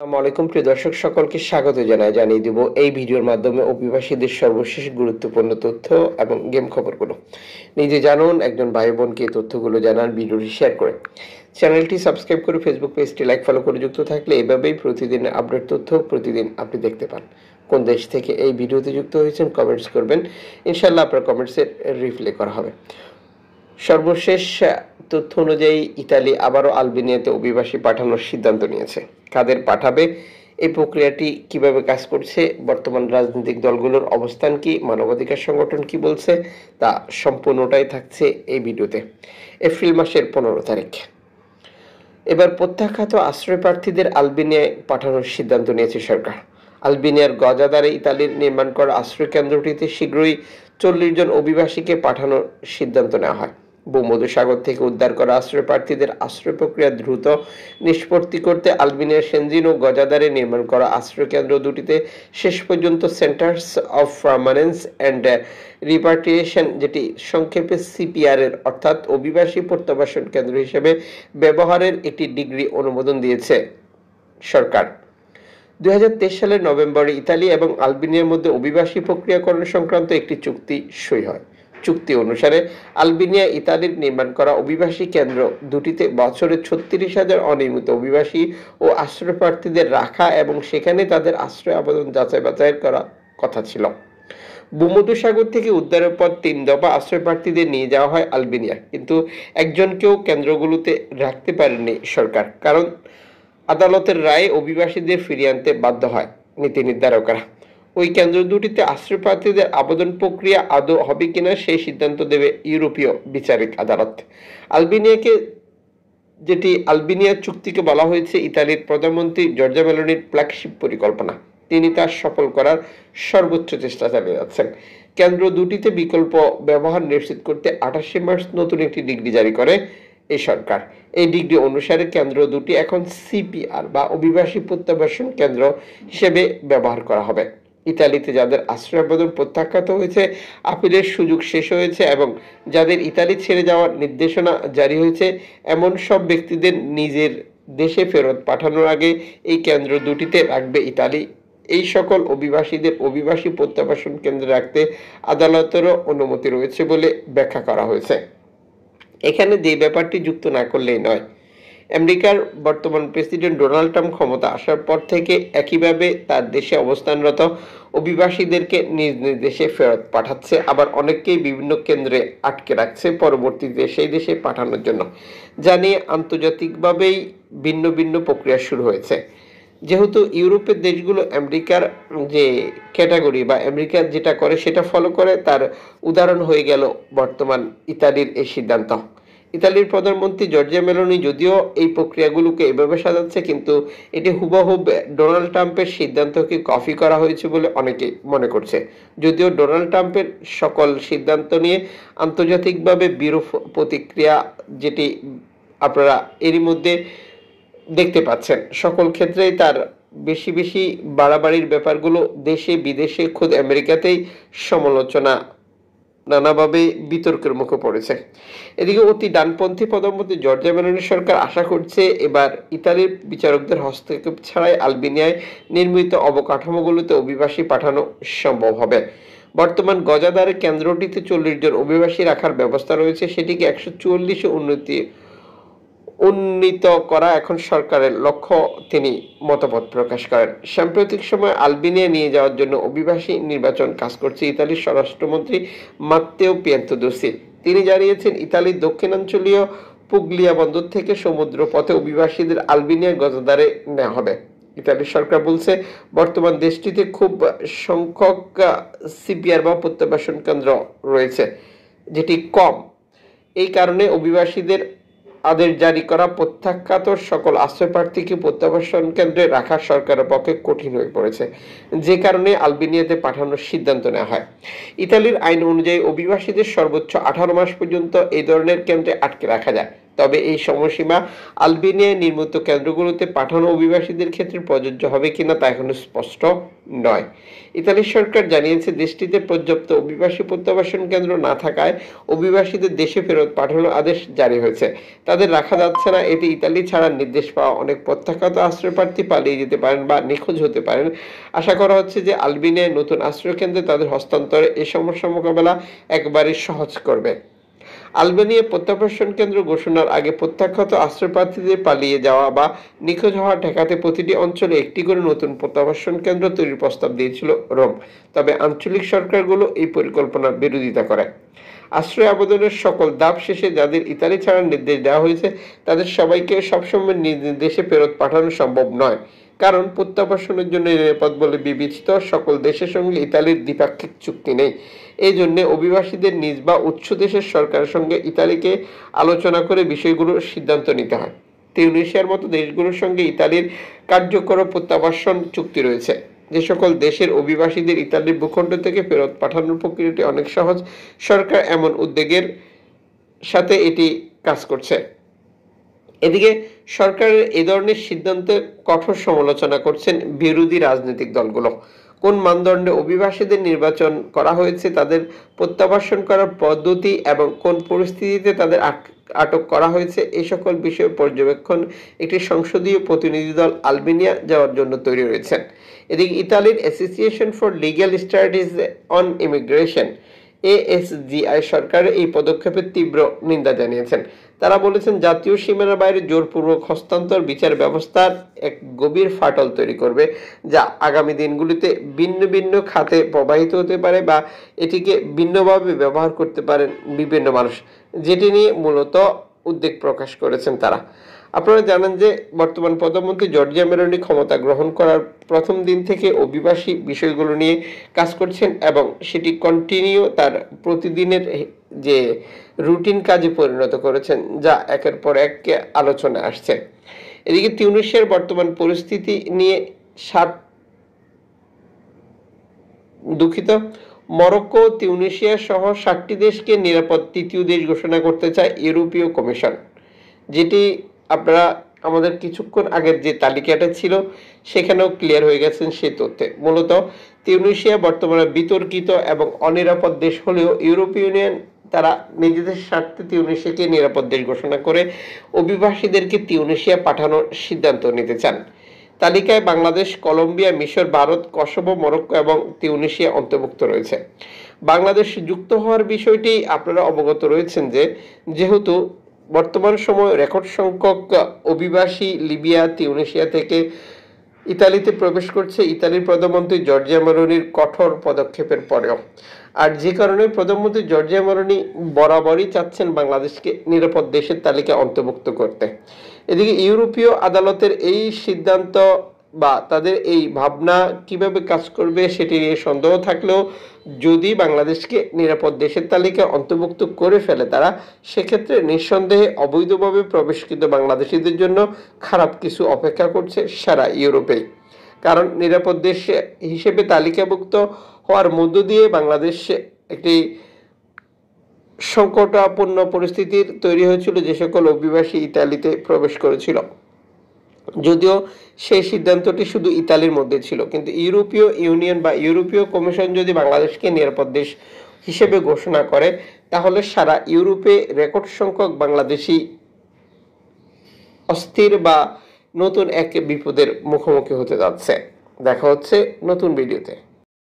আসসালামু আলাইকুম প্রিয় দর্শক সকলকে স্বাগত জানিয়ে দিব এই ভিডিওর মাধ্যমে অভিবাসীদের সর্বশেষ গুরুত্বপূর্ণ তথ্য এবং গেম খবরগুলো। নিজে জানুন, একজন ভাই বোনকে এই তথ্যগুলো জানান, ভিডিওটি শেয়ার করে চ্যানেলটি সাবস্ক্রাইব করে ফেসবুক পেজটি লাইক ফলো করে যুক্ত থাকলে এভাবেই প্রতিদিন আপডেট তথ্য প্রতিদিন আপনি দেখতে পান। কোন দেশ থেকে এই ভিডিওতে যুক্ত হয়েছেন কমেন্টস করবেন, ইনশাআল্লাহ আপনার কমেন্টসের রিপ্লাই করা হবে। সর্বশেষ তথ্য অনুযায়ী ইতালি আবারও আলবেনিয়াতে অভিবাসী পাঠানোর সিদ্ধান্ত নিয়েছে। কাদের পাঠাবে, এই প্রক্রিয়াটি কিভাবে কাজ করছে, বর্তমান রাজনৈতিক দলগুলোর অবস্থান কি, মানবাধিকার সংগঠন কি বলছে, তা সম্পূর্ণটাই থাকছে এই ভিডিওতে। এপ্রিল মাসের 15 তারিখ এবার প্রত্যাখ্যাত আশ্রয় প্রার্থীদের আলবেনিয়ায় পাঠানোর সিদ্ধান্ত নিয়েছে সরকার। আলবেনিয়ার গজাদারে ইতালির নির্মাণ করা আশ্রয় কেন্দ্রটিতে শীঘ্রই 40 জন অভিবাসীকে পাঠানোর সিদ্ধান্ত নেওয়া হয়। ভূমধ্যসাগর থেকে উদ্ধার করা আশ্রয় প্রার্থীদের আশ্রয় প্রক্রিয়া দ্রুত নিষ্পত্তি করতে আলবেনিয়ার সেনজিন ও গজাদারে নির্মাণ করা আশ্রয় কেন্দ্র দুটিতে শেষ পর্যন্ত সেন্টার্স অফ পার্মানেন্স অ্যান্ড রিপাট্রিয়েশন, যেটি সংক্ষেপে সিপিআর এর অর্থাৎ অভিবাসী প্রত্যাবাসন কেন্দ্র হিসেবে ব্যবহারের একটি ডিগ্রি অনুমোদন দিয়েছে সরকার। 2023 সালের নভেম্বরে ইতালি এবং আলবেনিয়ার মধ্যে অভিবাসী প্রক্রিয়াকরণ সংক্রান্ত একটি চুক্তি সই হয়। চুক্তি অনুসারে আলবেনিয়া ইতালির নির্মাণ করা অভিবাসী কেন্দ্র দুটিতে বছরে 36,000 অনিয়মিত অভিবাসী ও আশ্রয় প্রার্থীদের রাখা এবং সেখানে তাদের আশ্রয় আবেদন যাচাই বাছাই করা কথা ছিল। ভূমধ্যসাগর থেকে উদ্ধারের পর 3 দফা আশ্রয় প্রার্থীদের নিয়ে যাওয়া হয় আলবেনিয়া, কিন্তু একজনকেও কেন্দ্রগুলোতে রাখতে পারেনি সরকার, কারণ আদালতের রায়ে অভিবাসীদের ফিরিয়ে আনতে বাধ্য হয় নীতি নির্ধারকরা। ওই কেন্দ্র দুটিতে আশ্রয় প্রার্থীদের আবেদন প্রক্রিয়া আদৌ হবে কিনা সেই সিদ্ধান্ত দেবে ইউরোপীয় বিচারিক আদালত। আলবেনিয়া চুক্তিকে বলা হয়েছে ইতালির প্রধানমন্ত্রী জর্জা মেলোনির ফ্ল্যাগশিপ পরিকল্পনা। তিনি তা সফল করার সর্বোচ্চ চেষ্টা চালিয়ে যাচ্ছেন। কেন্দ্র দুটিতে বিকল্প ব্যবহার নিশ্চিত করতে 28 মার্চ নতুন একটি ডিগ্রি জারি করে এই সরকার। এই ডিগ্রি অনুসারে কেন্দ্র দুটি এখন সিপিআর বা অভিবাসী প্রত্যাবাসন কেন্দ্র হিসেবে ব্যবহার করা হবে। ইতালিতে যাদের আশ্রয় আবেদন প্রত্যাখ্যাত হয়েছে, আপিলের সুযোগ শেষ হয়েছে এবং যাদের ইতালি ছেড়ে যাওয়ার নির্দেশনা জারি হয়েছে, এমন সব ব্যক্তিদের নিজের দেশে ফেরত পাঠানোর আগে এই কেন্দ্র দুটিতে রাখবে ইতালি। এই সকল অভিবাসীদের অভিবাসী প্রত্যাবাসন কেন্দ্রে রাখতে আদালতেরও অনুমতি রয়েছে বলে ব্যাখ্যা করা হয়েছে। এখানে যে ব্যাপারটি যুক্ত না করলেই নয়, আমেরিকার বর্তমান প্রেসিডেন্ট ডোনাল্ড ট্রাম্প ক্ষমতা আসার পর থেকে একইভাবে তার দেশে অবস্থানরত অভিবাসীদেরকে নিজ নিজ দেশে ফেরত পাঠাচ্ছে, আবার অনেককেই বিভিন্ন কেন্দ্রে আটকে রাখছে পরবর্তীতে সেই দেশে পাঠানোর জন্য, যা নিয়ে আন্তর্জাতিকভাবেই ভিন্ন ভিন্ন প্রক্রিয়া শুরু হয়েছে। যেহেতু ইউরোপের দেশগুলো আমেরিকার যে ক্যাটাগরি বা আমেরিকা যেটা করে সেটা ফলো করে, তার উদাহরণ হয়ে গেল বর্তমান ইতালির এই সিদ্ধান্ত। ইতালির প্রধানমন্ত্রী জর্জিয়া মেলোনি যদিও এই প্রক্রিয়াগুলোকে এভাবে সাজাচ্ছে, কিন্তু এটি হুবহুব ডোনাল্ড ট্রাম্পের সিদ্ধান্তকে কপি করা হয়েছে বলে অনেকে মনে করছে। যদিও ডোনাল্ড ট্রাম্পের সকল সিদ্ধান্ত নিয়ে আন্তর্জাতিকভাবে বিরূপ প্রতিক্রিয়া, যেটি আপনারা এরই মধ্যে দেখতে পাচ্ছেন, সকল ক্ষেত্রেই তার বেশি বেশি বাড়াবাড়ির ব্যাপারগুলো দেশে বিদেশে খোদ আমেরিকাতেই সমালোচনা নানাভাবে বিতর্কের মুখে পড়েছে। এদিকে অতি ডানপন্থী প্রধানমন্ত্রী জর্জিয়া মেলোনি সরকার আশা করছে এবার ইতালির বিচারকদের হস্তক্ষেপ ছাড়াই আলবেনিয়ায় নির্মিত অবকাঠামোগুলোতে অভিবাসী পাঠানো সম্ভব হবে। বর্তমান গজাদারে কেন্দ্রটিতে 40 জন অভিবাসী রাখার ব্যবস্থা রয়েছে, সেটিকে 144 উন্নীত করা এখন সরকারের লক্ষ্য, তিনি মতামত প্রকাশ করেন। সাম্প্রতিক সময় আলবেনিয়া নিয়ে যাওয়ার জন্য অভিবাসী নির্বাচন কাজ করছে ইতালির স্বরাষ্ট্রমন্ত্রী মাত্তেও পিয়ান্তোদোসি। তিনি জানিয়েছেন ইতালির দক্ষিণাঞ্চলীয় পুগলিয়া বন্দর থেকে সমুদ্র পথে অভিবাসীদের আলবেনিয়া গজাদারে নেওয়া হবে। ইতালির সরকার বলছে বর্তমান দেশটিতে খুব সংখ্যক সিপিআর বা প্রত্যাবাসন কেন্দ্র রয়েছে, যেটি কম। এই কারণে অভিবাসীদের আদেশ জারি করা প্রত্যাখ্যাত সকল আশ্রয় প্রার্থীকে প্রত্যাবাসন কেন্দ্রে রাখা সরকারের পক্ষে কঠিন হয়ে পড়েছে, যে কারণে আলবেনিয়াতে পাঠানোর সিদ্ধান্ত নেওয়া হয়। ইতালির আইন অনুযায়ী অভিবাসীদের সর্বোচ্চ 18 মাস পর্যন্ত এই ধরনের কেন্দ্রে আটকে রাখা যায়। তবে এই সময়সীমা আলবেনিয়ায় নির্মিত কেন্দ্রগুলোতে পাঠানো অভিবাসীদের ক্ষেত্রে প্রযোজ্য হবে কিনা তা এখনো স্পষ্ট নয়। ইতালি সরকার জানিয়েছে দেশটিতে পর্যাপ্ত অভিবাসী প্রত্যাবাসন কেন্দ্র না থাকায় অভিবাসীদের দেশে ফেরত পাঠানোর আদেশ জারি হয়েছে। তাদের রাখা যাচ্ছে না, এতে ইতালি ছাড়ার নির্দেশ পাওয়া অনেক প্রত্যাখ্যাত আশ্রয়প্রার্থী পালিয়ে যেতে পারেন বা নিখোঁজ হতে পারেন। আশা করা হচ্ছে যে আলবেনিয়ায় নতুন আশ্রয়কেন্দ্রে তাদের হস্তান্তরে এই সমস্যা মোকাবেলা একবারে সহজ করবে। আলবেনিয়া প্রত্যাবাসন কেন্দ্র ঘোষণার আগে প্রত্যাখ্যাত আশ্রয়প্রার্থীদের পালিয়ে যাওয়া বা নিখোঁজ হওয়া ঠেকাতে প্রতিটি অঞ্চলে একটি করে নতুন প্রত্যাবাসন কেন্দ্র তৈরির প্রস্তাব দিয়েছিল রোম। তবে আঞ্চলিক সরকারগুলো এই পরিকল্পনার বিরোধিতা করে। আশ্রয় আবেদনের সকল ধাপ শেষে যাদের ইতালি ছাড়ার নির্দেশ দেওয়া হয়েছে তাদের সবাইকে সবসময় নিজ নিজ দেশে ফেরত পাঠানো সম্ভব নয়, কারণ প্রত্যাবাসনের জন্য নিরাপদ বলে বিবেচিত সকল দেশের সঙ্গে ইতালির দ্বিপাক্ষিক চুক্তি নেই। এই জন্য অভিবাসীদের নিজ বা উৎস দেশের সরকারের সঙ্গে ইতালিকে আলোচনা করে বিষয়গুলোর সিদ্ধান্ত নিতে হয়। তিউনিসিয়ার মতো দেশগুলোর সঙ্গে ইতালির কার্যকর প্রত্যাবাসন চুক্তি রয়েছে। যে সকল দেশের অভিবাসীদের ইতালির ভূখণ্ড থেকে ফেরত পাঠানোর প্রক্রিয়াটি অনেক সহজ। সরকার এমন উদ্যোগের সাথে এটি কাজ করছে। এদিকে সরকারের এ ধরনের সিদ্ধান্তে কঠোর সমালোচনা করছেন বিরোধী রাজনৈতিক দলগুলো। কোন মানদণ্ডে অভিবাসীদের নির্বাচন করা হয়েছে, তাদের প্রত্যাবাসন করার পদ্ধতি এবং কোন পরিস্থিতিতে তাদের আটক করা হয়েছে, এই সকল বিষয়ে পর্যবেক্ষণ একটি সংসদীয় প্রতিনিধি দল আলবেনিয়া যাওয়ার জন্য তৈরি রয়েছেন। এদিকে ইতালির association for legal studies on immigration ASGI সরকারের এই পদক্ষেপের তীব্র নিন্দা জানিয়েছেন। তারা বলেছেন জাতীয় সীমানার বাইরে জোরপূর্বক হস্তান্তর বিচার ব্যবস্থার এক গভীর ফাটল তৈরি করবে, যা আগামী দিনগুলিতে ভিন্ন ভিন্ন খাতে প্রবাহিত হতে পারে বা এটিকে ভিন্নভাবে ব্যবহার করতে পারেন বিভিন্ন মানুষ, যেটি নিয়ে মূলত উদ্বেগ প্রকাশ করেছেন তারা। আপনারা জানেন যে বর্তমান প্রধানমন্ত্রী জর্জিয়া মেলোনি ক্ষমতা গ্রহণ করার প্রথম দিন থেকে অভিবাসী বিষয়গুলো নিয়ে কাজ করছেন এবং সেটি কন্টিনিউ তার প্রতিদিনের যে রুটিন কাজে পরিণত করেছেন, যা একের পর এক আলোচনায় আসছে। এদিকে তিউনিসিয়ার বর্তমান পরিস্থিতি নিয়ে মরক্কো, তিউনিসিয়া সহ 7টি দেশকে নিরাপদ তৃতীয় দেশ ঘোষণা করতে চায় ইউরোপীয় কমিশন, যেটি আপনারা আমাদের কিছুক্ষণ আগের যে তালিকাটা ছিল সেখানেও ক্লিয়ার হয়ে গেছেন সেই তথ্যে। মূলত তিউনিসিয়া বর্তমানে বিতর্কিত এবং অনিরাপদ দেশ হলেও ইউরোপীয় ইউনিয়ন তারা নিজেদের স্বার্থে তিউনিসিয়াকে নিরাপদ দেশ ঘোষণা করে অভিবাসীদেরকে তিউনিসিয়া পাঠানোর সিদ্ধান্ত নিতে চান। তালিকায় বাংলাদেশ, কলম্বিয়া, মিশর, ভারত, কসোভো, মরক্কো এবং তিউনিসিয়া অন্তর্ভুক্ত রয়েছে। বাংলাদেশ যুক্ত হওয়ার বিষয়টি আপনারা অবগত রয়েছেন যে যেহেতু বর্তমান সময়ে রেকর্ড সংখ্যক অভিবাসী লিবিয়া, তিউনিসিয়া থেকে ইতালিতে প্রবেশ করছে ইতালির প্রধানমন্ত্রী জর্জিয়া মেলোনির কঠোর পদক্ষেপের পরেও। আর যে কারণে প্রধানমন্ত্রী জর্জিয়া মেলোনি বরাবরই চাচ্ছেন বাংলাদেশকে নিরাপদ দেশের তালিকায় অন্তর্ভুক্ত করতে। এদিকে ইউরোপীয় আদালতের এই সিদ্ধান্ত বা তাদের এই ভাবনা কিভাবে কাজ করবে সেটি নিয়ে সন্দেহ থাকলেও যদি বাংলাদেশকে নিরাপদ দেশের তালিকায় অন্তর্ভুক্ত করে ফেলে তারা, সেক্ষেত্রে নিঃসন্দেহে অবৈধভাবে প্রবেশকৃত বাংলাদেশিদের জন্য খারাপ কিছু অপেক্ষা করছে সারা ইউরোপে। কারণ নিরাপদ দেশ হিসেবে তালিকাভুক্ত হওয়ার মধ্য দিয়ে বাংলাদেশ একটি সংকটাপন্ন পরিস্থিতির তৈরি হয়েছিল যে সকল অভিবাসী ইতালিতে প্রবেশ করেছিল। যদিও সেই সিদ্ধান্তটি শুধু ইতালির মধ্যে ছিল, কিন্তু ইউরোপীয় ইউনিয়ন বা ইউরোপীয় কমিশন যদি বাংলাদেশকে নিরাপদ দেশ হিসেবে ঘোষণা করে তাহলে সারা ইউরোপে রেকর্ড সংখ্যক বাংলাদেশি অস্থির বা নতুন এক বিপদের মুখোমুখি হতে যাচ্ছে। দেখা হচ্ছে নতুন ভিডিওতে।